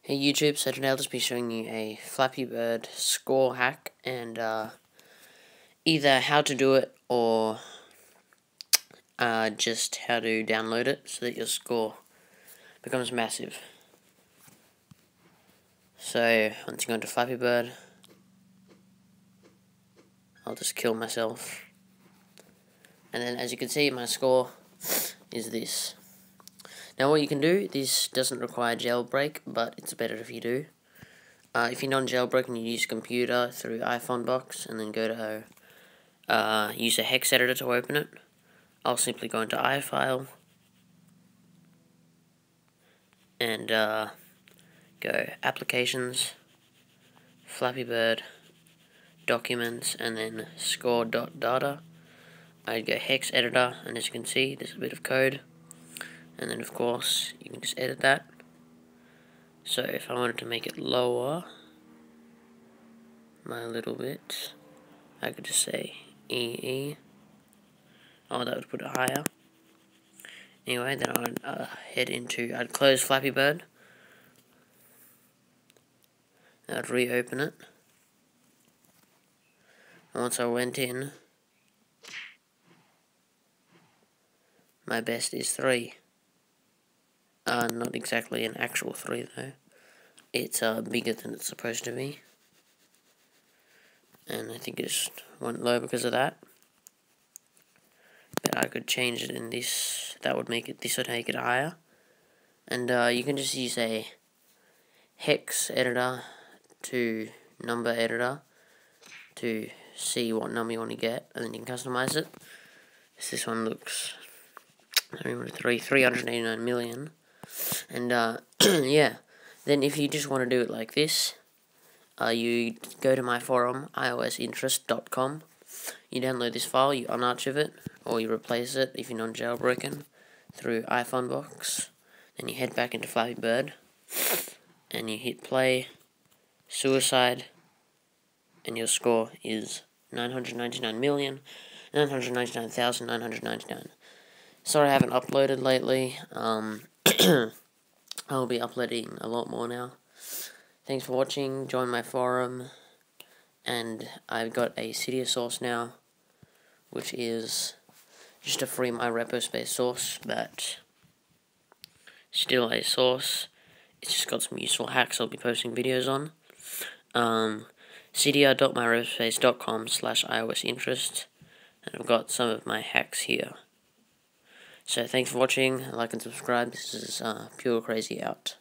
Hey YouTube, so today I'll just be showing you a Flappy Bird score hack and either how to do it or just how to download it so that your score becomes massive. So once you go into Flappy Bird, I'll just kill myself. And then as you can see, my score is this. Now what you can do, this doesn't require jailbreak, but it's better if you do. If you're non-jailbroken, you use computer through iPhoneBox and then go to use a hex editor to open it. I'll simply go into iFile and go Applications, Flappy Bird, Documents, and then score.data. I'd go hex editor, and as you can see, there's a bit of code, and then of course you can just edit that. So if I wanted to make it lower by a little bit, I could just say EE. Oh, that would put it higher. Anyway, then I'd close Flappy Bird. I'd reopen it. And once I went in, my best is 3. Not exactly an actual 3 though. It's bigger than it's supposed to be. And I think it just went low because of that. But I could change it in this. This would make it higher. And you can just use a hex editor to number editor to see what number you want to get, and then you can customize it. So this one looks 389 million. And yeah, then if you just want to do it like this, you go to my forum, iosinterest.com. You download this file, you unarchive it, or you replace it if you're non-jailbroken through iPhoneBox. Then you head back into Flappy Bird, and you hit play, suicide, and your score is 999,999,999. Sorry I haven't uploaded lately. I'll be uploading a lot more now. Thanks for watching. Join my forum. And I've got a Cydia source now, which is just a free MyRepoSpace source, but still a source. It's just got some useful hacks I'll be posting videos on. cydia.myrepospace.com/iosinterest, and I've got some of my hacks here. So thanks for watching, like and subscribe. This is Pure Crazy out.